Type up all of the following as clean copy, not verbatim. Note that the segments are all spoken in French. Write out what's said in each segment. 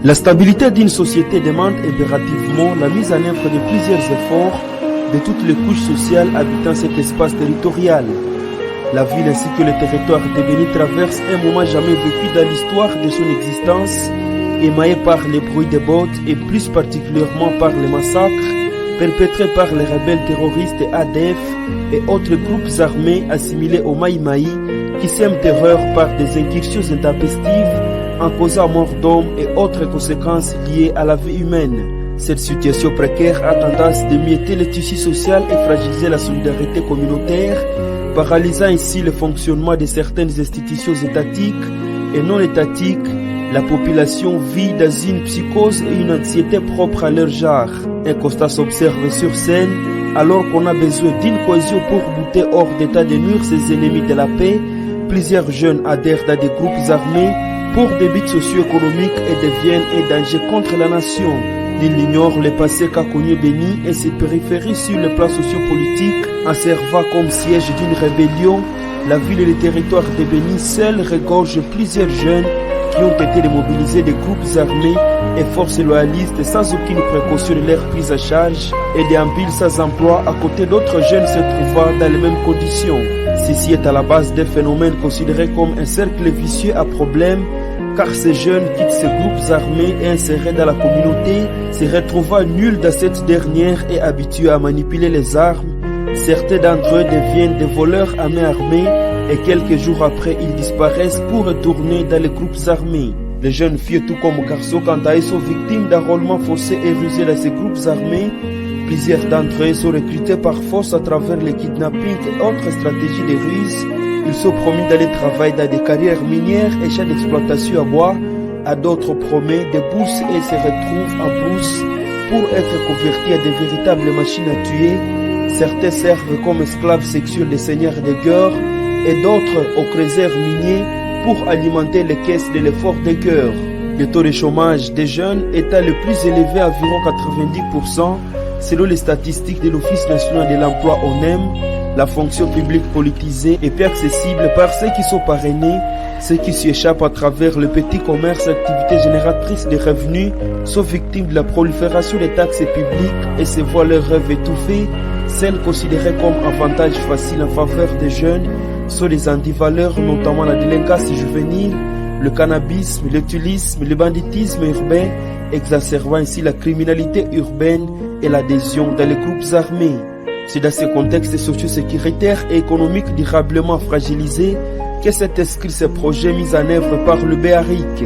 La stabilité d'une société demande impérativement la mise en œuvre de plusieurs efforts de toutes les couches sociales habitant cet espace territorial. La ville ainsi que le territoire de Béni traversent un moment jamais vécu dans l'histoire de son existence, émaillé par les bruits des bottes et plus particulièrement par les massacres perpétrés par les rebelles terroristes ADF et autres groupes armés assimilés au Maï-Maï qui sèment terreur par des incursions intempestives en causant mort d'hommes et autres conséquences liées à la vie humaine. Cette situation précaire a tendance à mietter le tissu social et fragiliser la solidarité communautaire, paralysant ainsi le fonctionnement de certaines institutions étatiques et non étatiques. La population vit dans une psychose et une anxiété propre à leur genre. Un constat s'observe sur scène alors qu'on a besoin d'une cohésion pour lutter hors d'état de nuire ses ennemis de la paix. Plusieurs jeunes adhèrent à des groupes armés pour des buts socio-économiques et deviennent un danger contre la nation. Ils ignorent le passé qu'a connu Béni et ses périphéries sur le plan sociopolitique en servant comme siège d'une rébellion. La ville et le territoire de Béni seuls regorgent plusieurs jeunes qui ont été démobilisés des groupes armés et forces loyalistes sans aucune précaution de leur prise à charge et déambulent sans emploi à côté d'autres jeunes se trouvant dans les mêmes conditions. Ceci est à la base des phénomènes considérés comme un cercle vicieux à problème, car ces jeunes quittent ces groupes armés et insérés dans la communauté, se retrouvant nuls dans cette dernière et habitués à manipuler les armes. Certains d'entre eux deviennent des voleurs à main armée et quelques jours après, ils disparaissent pour retourner dans les groupes armés. Les jeunes filles, tout comme garçons, quant à eux, sont victimes d'enrôlement forcé et rusé dans ces groupes armés. Plusieurs d'entre eux sont recrutés par force à travers les kidnappings et autres stratégies de ruse. Ils sont promis d'aller travailler dans des carrières minières et champs d'exploitation à bois. À d'autres promet des bourses et se retrouvent en brousse pour être convertis à de véritables machines à tuer. Certains servent comme esclaves sexuels des seigneurs de guerre et d'autres aux creuseurs miniers pour alimenter les caisses de l'effort de guerre. Le taux de chômage des jeunes étant le plus élevé à environ 90%, selon les statistiques de l'Office national de l'emploi ONEM. La fonction publique politisée est peu accessible par ceux qui sont parrainés. Ceux qui s'y échappent à travers le petit commerce, activité génératrice de revenus, sont victimes de la prolifération des taxes publiques et se voient leurs rêves étouffés. Celles considérées comme avantage facile en faveur des jeunes sont des antivaleurs, notamment la délinquance juvénile, le cannabis, le tulisme, le banditisme urbain, exacerbant ainsi la criminalité urbaine et l'adhésion dans les groupes armés. C'est dans ce contexte socio-sécuritaire et économique durablement fragilisé que s'est inscrit ce projet mis en œuvre par le BARIC.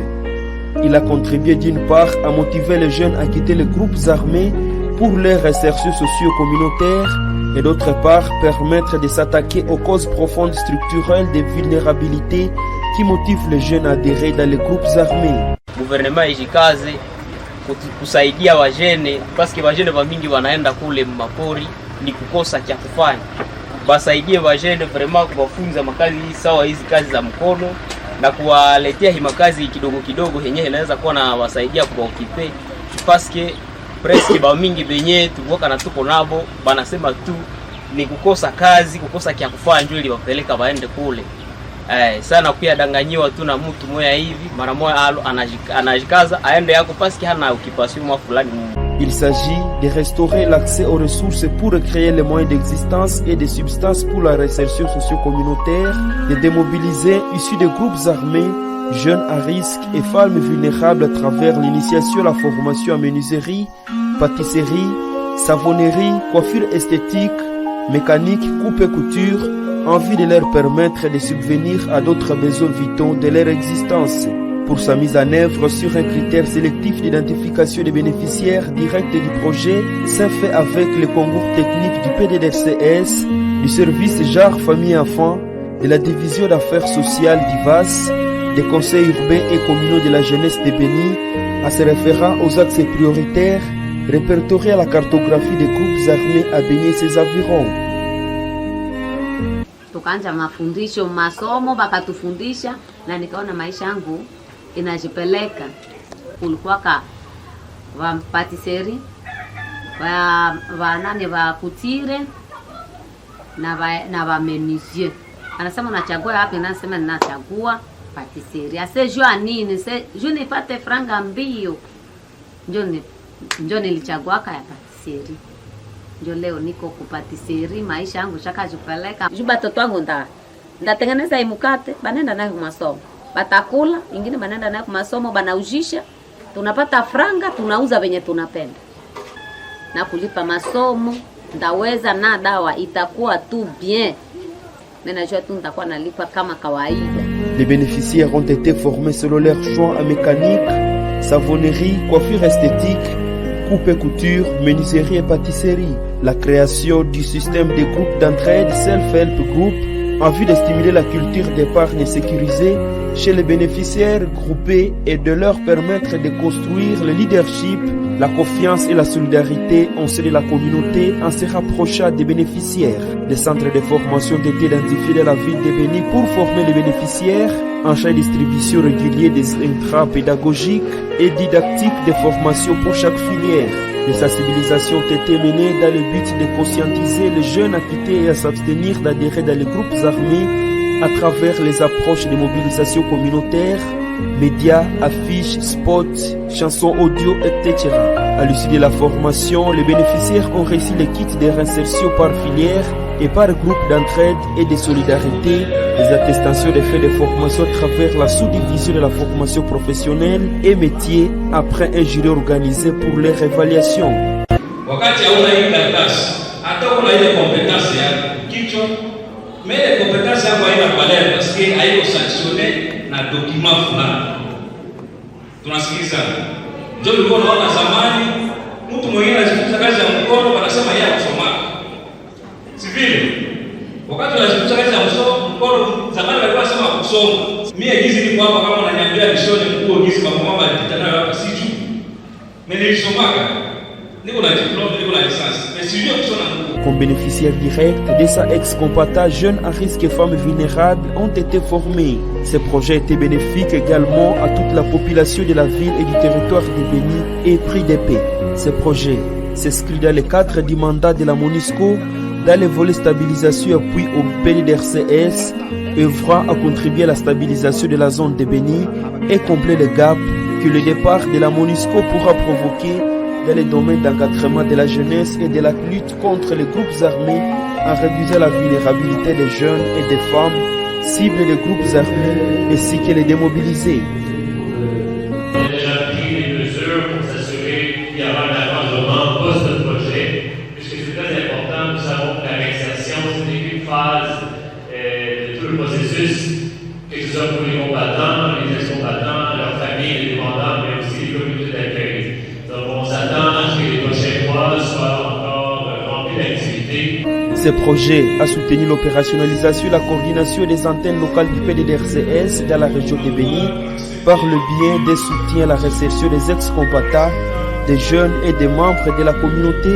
Il a contribué d'une part à motiver les jeunes à quitter les groupes armés pour leur insertion socio-communautaire et d'autre part permettre de s'attaquer aux causes profondes structurelles de vulnérabilité qui motivent les jeunes à adhérer dans les groupes armés. Gouvernement ijikaze kusaidia wajene paske wajene wamingi wanaenda kule mapori ni kukosa cha kufanya. Basaidie wajene vraiment kuwafunza makazi sawa hizi kazi za mkono na kuwaletea hii makazi kidogo kidogo yenyewe inaweza kuwa na wasaidia kwa ukipe paske preski ba mingi benye tukoka na tuko nabo banasema tu ni kukosa kazi, kukosa kia kufanya ndio ili wapeleka waende kule. Sana pia danganyiwa tu na mtu moya hivi mara moja anajikaza aende yako paski hana occupation mwa fulani. Il s'agit de restaurer l'accès aux ressources pour créer les moyens d'existence et de substances pour la réinsertion socio-communautaire, de démobiliser issus des groupes armés, jeunes à risque et femmes vulnérables à travers l'initiation, la formation en menuiserie, pâtisserie, savonnerie, coiffure esthétique, mécanique, coupe et couture, en vue de leur permettre de subvenir à d'autres besoins vitaux de leur existence. Pour sa mise en œuvre sur un critère sélectif d'identification des bénéficiaires directs du projet, c'est fait avec le concours technique du PDDFCS, du service genre famille enfants, de la division d'affaires sociales d'IVAS, des conseils urbains et communaux de la jeunesse de Béni, en se référant aux axes prioritaires répertoriés à la cartographie des groupes armés à Béni et ses environs. Tukaanza mafundisho masomo bakatufundisha na nikaona maisha yangu inajipeleka. Kulikuwa ka wa patisserie wa nani wa kutire na wa menuisier. Anasema unachagua wapi? Nasema ninachagua patisserie. Ase jua nini? Se juu nipate franga mbio. Njo nilichaguaka ya patisserie. Njo leo niko kupatisserie, maisha yangu shakajipeleka. Juu batoto wangu ndatengeneza imukate, banenda nayo masomo. Batakula, ingine banenda nayo masomo, banaujisha. Tunapata franga, tunauza venye tunapenda. Na kulipa masomo, ndaweza na dawa itakuwa tu bien. Nenajua tu nitakuwa nalipa kama kawaida. Les bénéficiaires ont été formés selon leur choix en mécanique, savonnerie, coiffure esthétique, coupe et couture, menuiserie et pâtisserie. La création du système de groupes d'entraide Self-Help Group en vue de stimuler la culture d'épargne sécurisée chez les bénéficiaires groupés et de leur permettre de construire le leadership, la confiance et la solidarité en sein de la communauté en se rapprochant des bénéficiaires. Des centres de formation ont été identifiés dans la ville de Béni pour former les bénéficiaires en charge de distribution régulière des intrants pédagogiques et didactiques de formation pour chaque filière. Les sensibilisations ont été menées dans le but de conscientiser les jeunes à quitter et à s'abstenir d'adhérer dans les groupes armés à travers les approches de mobilisation communautaire, médias, affiches, spots, chansons audio, etc. À l'issue de la formation, les bénéficiaires ont reçu les kits de réinsertion par filière et par groupe d'entraide et de solidarité, les attestations de faits de formation à travers la sous-division de la formation professionnelle et métier après un jury organisé pour leur évaluation. Wakati hauna hii karatasi, hata una ile kompetence ya kichwa, mais ile kompetence yako haina valeur parce que haiko sanctionné na document fulani. Tunasikiliza. Ndio ulikuwa unaona zamani mtu mwingine anajifunza kazi ya mkono wanasema yeye anasoma. Si vile? Wakati unajifunza kazi ya mkono zamani walikuwa wanasema kusoma. Mimi hizi ni kwamba kama unaniambia nishone nguo hizi kwa mama alipita nayo hapa siju. Mimi nilisomaka. Comme bénéficiaires directs, des ex-combattants jeunes à risque et femmes vulnérables ont été formés. Ces projets étaient bénéfiques également à toute la population de la ville et du territoire de Béni et pris de paix. Ces projets s'inscrivent dans le cadre du mandat de la MONUSCO dans les volets stabilisation et appui au PDDRCS, œuvrant à contribuer à la stabilisation de la zone de Béni et combler les gaps que le départ de la MONUSCO pourra provoquer dans les domaines d'encadrement de la jeunesse et de la lutte contre les groupes armés en réduisant la vulnérabilité des jeunes et des femmes, cibles des groupes armés ainsi que les démobilisés. On a déjà pris des mesures pour s'assurer qu'il y aura un avancement post-projet, puisque c'est très important. Nous savons que la réinsertion, c'est une phase de tout le processus, que ce soit pour les combattants, les ex-combattants, leurs familles, les dépendants, mais aussi les communautés d'accueil. Donc on s'attend à ce que les prochains mois soient encore remplis d'activités. Ce projet a soutenu l'opérationnalisation et la coordination des antennes locales du PDDRCS dans la région de Béni par le biais des soutiens à la réinsertion des ex-combattants, des jeunes et des membres de la communauté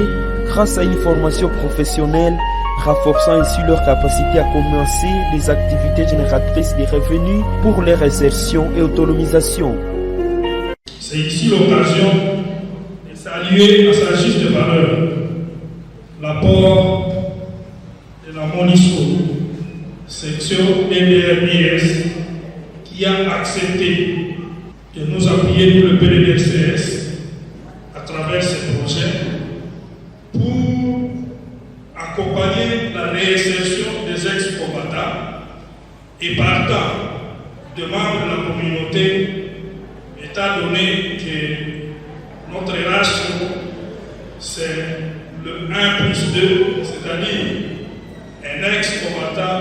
grâce à une formation professionnelle renforçant ainsi leur capacité à commencer des activités génératrices de revenus pour leur insertion et autonomisation. C'est ici l'occasion de saluer à sa juste valeur l'apport de la MONUSCO, section EDRBS, qui a accepté de nous appuyer pour le PDDRCS à travers ce projet pour accompagner la réinsertion des ex-combattants et partant de membres de la communauté, étant donné que notre ratio c'est le 1+2, c'est-à-dire un ex-combattant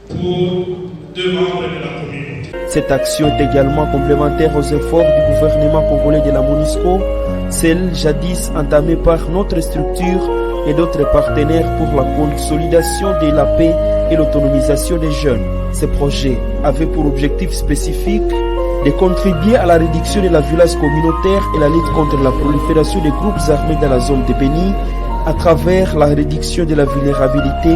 pour 2 membres de la communauté. Cette action est également complémentaire aux efforts du gouvernement congolais de la MONUSCO, celle jadis entamée par notre structure et d'autres partenaires pour la consolidation de la paix et l'autonomisation des jeunes. Ces projets avaient pour objectif spécifique de contribuer à la réduction de la violence communautaire et la lutte contre la prolifération des groupes armés dans la zone de Béni à travers la réduction de la vulnérabilité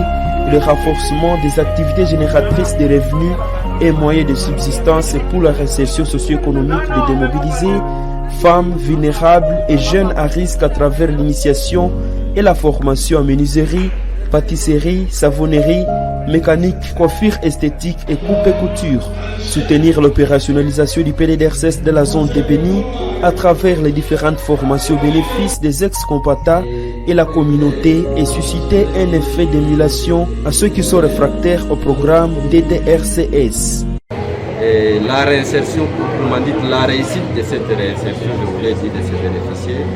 et le renforcement des activités génératrices de revenus et moyens de subsistance pour la réinsertion socio-économique des démobilisés, femmes vulnérables et jeunes à risque à travers l'initiation et la formation en menuiserie, pâtisserie, savonnerie, mécanique, coiffure esthétique et coupe et couture. Soutenir l'opérationnalisation du PDDRCS de la zone de Béni à travers les différentes formations au bénéfice des ex-combattants et la communauté et susciter un effet d'émulation à ceux qui sont réfractaires au programme DDRCS. Et la réinsertion, comment dit, la réussite de cette réinsertion, je voulais dire, de ces bénéficiaires,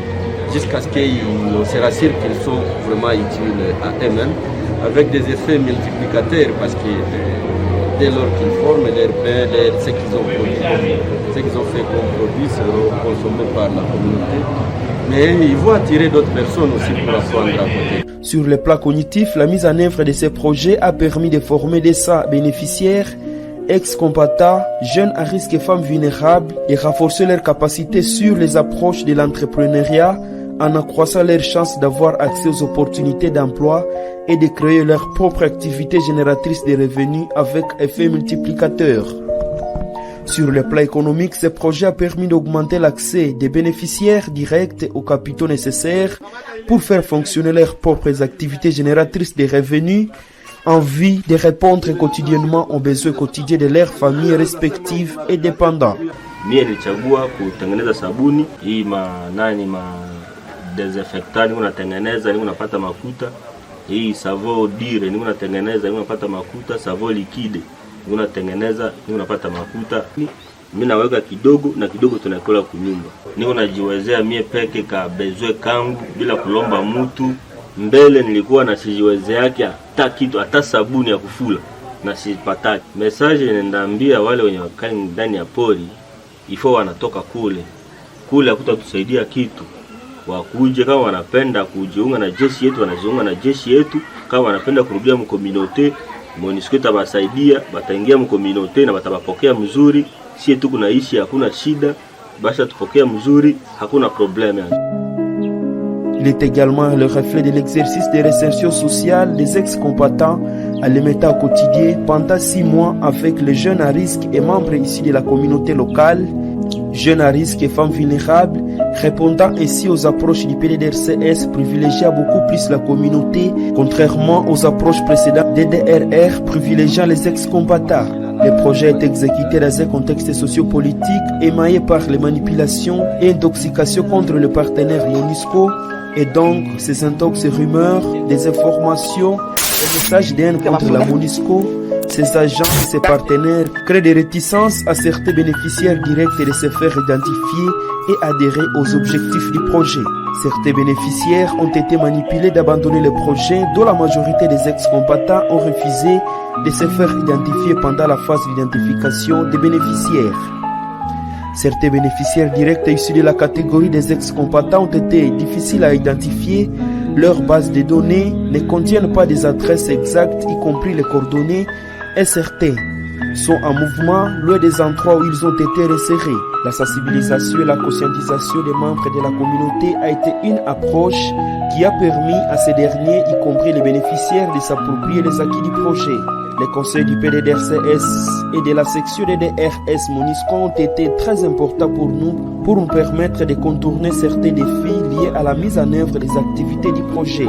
jusqu'à ce qu'on se rassure qu'ils sont vraiment utiles à eux-mêmes, avec des effets multiplicateurs, parce que dès lors qu'ils forment leur pain, ce qu'ils ont produit, ce qu'ils ont fait comme produit seront consommés par la communauté. Mais ils vont attirer d'autres personnes aussi pour apprendre à côté. Sur le plan cognitif, la mise en œuvre de ces projets a permis de former des 100 bénéficiaires, ex-combattants, jeunes à risque et femmes vulnérables et renforcer leurs capacités sur les approches de l'entrepreneuriat en accroissant leurs chances d'avoir accès aux opportunités d'emploi et de créer leur propre activité génératrice de revenus avec effet multiplicateur. Sur le plan économique, ce projet a permis d'augmenter l'accès des bénéficiaires directs aux capitaux nécessaires pour faire fonctionner leurs propres activités génératrices de revenus en vue de répondre quotidiennement aux besoins quotidiens de leurs familles respectives et dépendants. Mie nilichagua kutengeneza sabuni hii desinfectant niko natengeneza, niko napata makuta. Hii savo dire niko natengeneza, niko napata makuta. Savo liquide niko natengeneza, niko napata makuta. Mimi naweka kidogo na kidogo tunakula kunyumba. Niko najiwezea mie peke ka bezwe kangu bila kulomba mtu. Mbele nilikuwa nasijiwezea yake hata kitu, hata sabuni ya kufula na sipataki. Message inaambia wale wenye wakali ndani ya pori ifo wanatoka kule hakutatusaidia kitu. Wakuje kama wanapenda kujiunga na jeshi yetu, wanajiunga na jeshi yetu. Kama wanapenda kurudia mkominote, MONUSCO itabasaidia, bataingia mkominote na batabapokea mzuri. Sie tu kunaishi hakuna shida, basha tupokea mzuri, hakuna problème. Il est également le reflet de l'exercice de réinsertion sociale des ex-combattants à l'état au quotidien pendant 6 mois avec les jeunes à risque et membres ici de la communauté locale, jeunes à risque et femmes vulnérables, répondant ainsi aux approches du PDDRCS privilégiant beaucoup plus la communauté, contrairement aux approches précédentes DDRR privilégiant les ex-combattants. Le projet est exécuté dans un contexte sociopolitique émaillé par les manipulations et intoxications contre le partenaire MONUSCO et donc ces intox rumeurs, des informations et messages de haine contre la MONUSCO. Ces agents et ces partenaires créent des réticences à certains bénéficiaires directs de se faire identifier et adhérer aux objectifs du projet. Certains bénéficiaires ont été manipulés d'abandonner le projet, dont la majorité des ex-combattants ont refusé de se faire identifier pendant la phase d'identification des bénéficiaires. Certains bénéficiaires directs issus de la catégorie des ex-combattants ont été difficiles à identifier. Leurs bases de données ne contiennent pas des adresses exactes, y compris les coordonnées, et certains sont en mouvement loin des endroits où ils ont été resserrés. La sensibilisation et la conscientisation des membres de la communauté a été une approche qui a permis à ces derniers, y compris les bénéficiaires, de s'approprier les acquis du projet. Les conseils du PDDRCS et de la section DDRS MONUSCO ont été très importants pour nous permettre de contourner certains défis liés à la mise en œuvre des activités du projet.